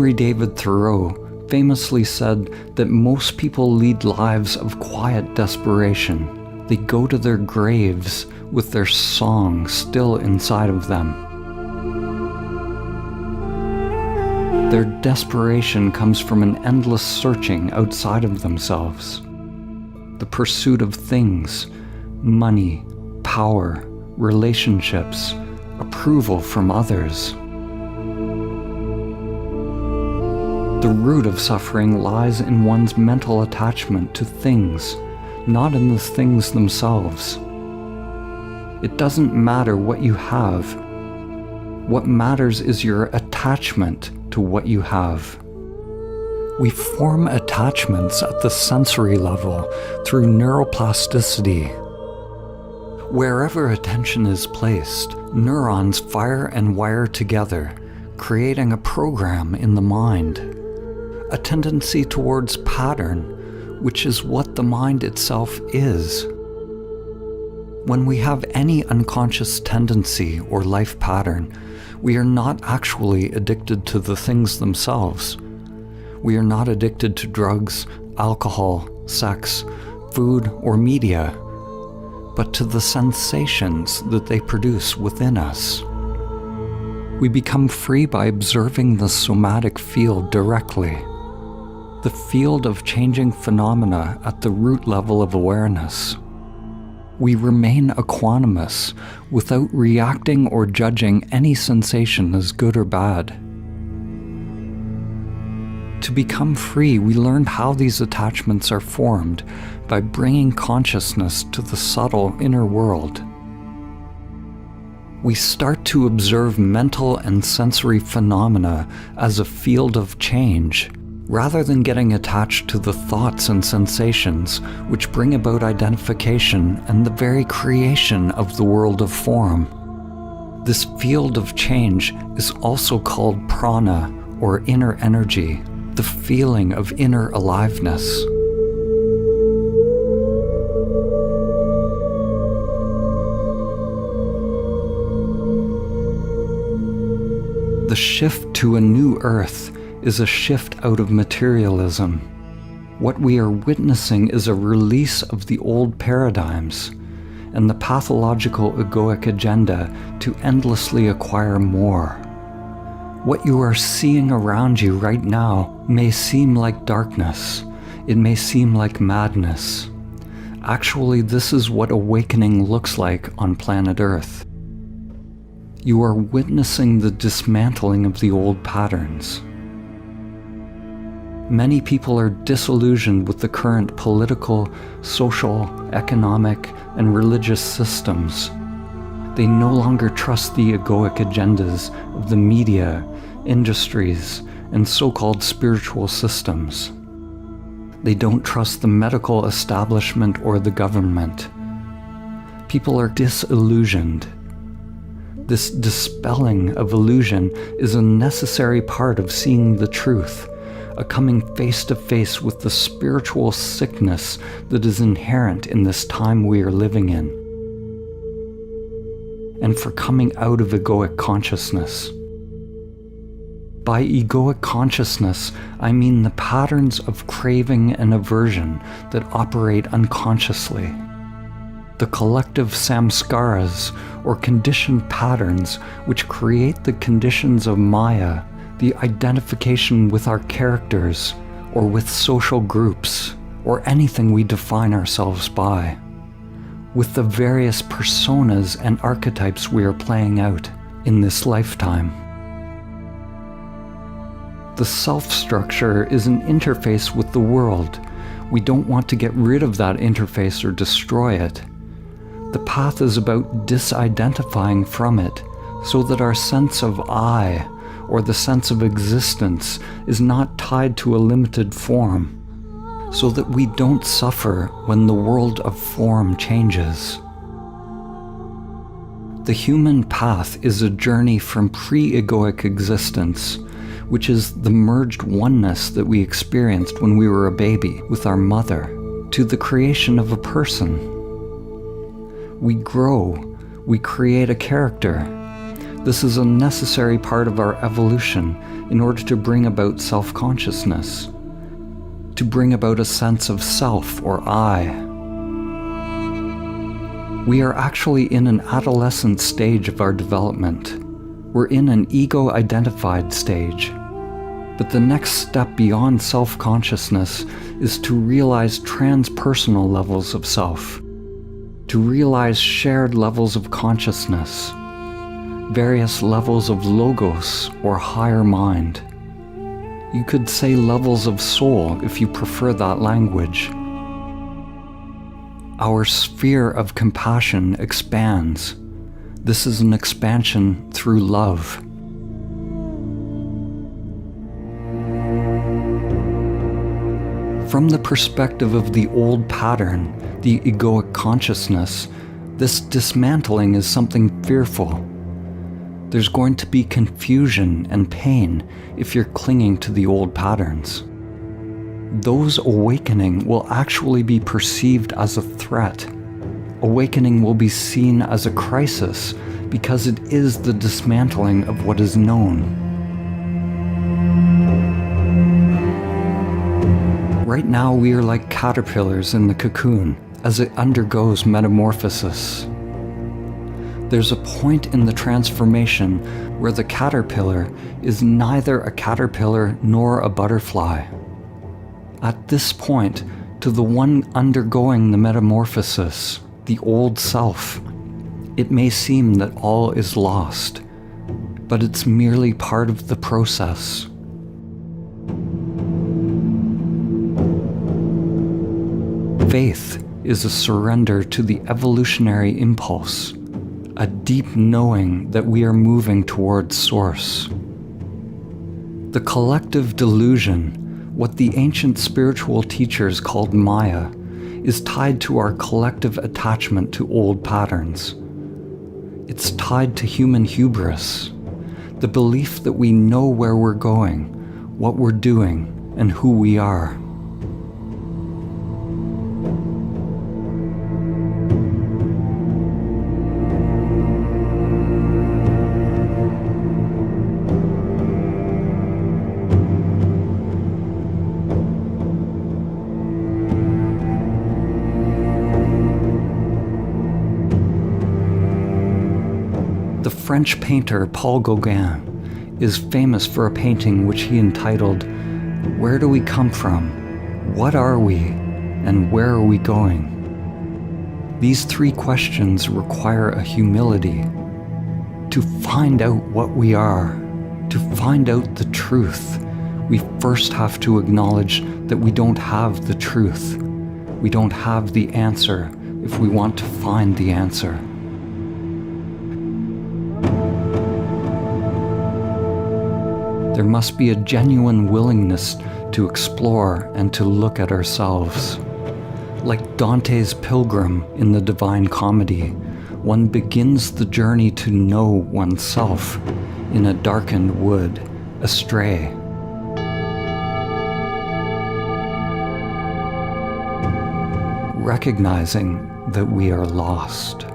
Henry David Thoreau famously said that most people lead lives of quiet desperation. They go to their graves with their song still inside of them. Their desperation comes from an endless searching outside of themselves. The pursuit of things, money, power, relationships, approval from others. The root of suffering lies in one's mental attachment to things, not in the things themselves. It doesn't matter what you have. What matters is your attachment to what you have. We form attachments at the sensory level through neuroplasticity. Wherever attention is placed, neurons fire and wire together, creating a program in the mind. A tendency towards pattern, which is what the mind itself is. When we have any unconscious tendency or life pattern, we are not actually addicted to the things themselves. We are not addicted to drugs, alcohol, sex, food, or media, but to the sensations that they produce within us. We become free by observing the somatic field directly, the field of changing phenomena at the root level of awareness. We remain equanimous without reacting or judging any sensation as good or bad. To become free, we learn how these attachments are formed by bringing consciousness to the subtle inner world. We start to observe mental and sensory phenomena as a field of change, rather than getting attached to the thoughts and sensations which bring about identification and the very creation of the world of form. This field of change is also called prana, or inner energy, the feeling of inner aliveness. The shift to a new earth is a shift out of materialism. What we are witnessing is a release of the old paradigms and the pathological egoic agenda to endlessly acquire more. What you are seeing around you right now may seem like darkness. It may seem like madness. Actually, this is what awakening looks like on planet Earth. You are witnessing the dismantling of the old patterns. Many people are disillusioned with the current political, social, economic, and religious systems. They no longer trust the egoic agendas of the media, industries, and so-called spiritual systems. They don't trust the medical establishment or the government. People are disillusioned. This dispelling of illusion is a necessary part of seeing the truth, a coming face to face with the spiritual sickness that is inherent in this time we are living in, and for coming out of egoic consciousness. By egoic consciousness, I mean the patterns of craving and aversion that operate unconsciously. The collective samskaras, or conditioned patterns, which create the conditions of Maya, the identification with our characters, or with social groups, or anything we define ourselves by, with the various personas and archetypes we are playing out in this lifetime. The self-structure is an interface with the world. We don't want to get rid of that interface or destroy it. The path is about disidentifying from it, so that our sense of I, or the sense of existence, is not tied to a limited form, so that we don't suffer when the world of form changes. The human path is a journey from pre-egoic existence, which is the merged oneness that we experienced when we were a baby with our mother, to the creation of a person. We grow, we create a character. This is a necessary part of our evolution in order to bring about self-consciousness, to bring about a sense of self or I. We are actually in an adolescent stage of our development. We're in an ego-identified stage. But the next step beyond self-consciousness is to realize transpersonal levels of self, to realize shared levels of consciousness, various levels of logos or higher mind. You could say levels of soul if you prefer that language. Our sphere of compassion expands. This is an expansion through love. From the perspective of the old pattern, the egoic consciousness, this dismantling is something fearful. There's going to be confusion and pain if you're clinging to the old patterns. Those awakening will actually be perceived as a threat. Awakening will be seen as a crisis because it is the dismantling of what is known. Right now we are like caterpillars in the cocoon as it undergoes metamorphosis. There's a point in the transformation where the caterpillar is neither a caterpillar nor a butterfly. At this point, to the one undergoing the metamorphosis, the old self, it may seem that all is lost, but it's merely part of the process. Faith is a surrender to the evolutionary impulse, a deep knowing that we are moving towards Source. The collective delusion, what the ancient spiritual teachers called Maya, is tied to our collective attachment to old patterns. It's tied to human hubris, the belief that we know where we're going, what we're doing, and who we are. The French painter Paul Gauguin is famous for a painting which he entitled, "Where do we come from? What are we? And where are we going?" These three questions require a humility. To find out what we are, to find out the truth, we first have to acknowledge that we don't have the truth. We don't have the answer if we want to find the answer. There must be a genuine willingness to explore and to look at ourselves. Like Dante's pilgrim in the Divine Comedy, one begins the journey to know oneself in a darkened wood, astray. Recognizing that we are lost.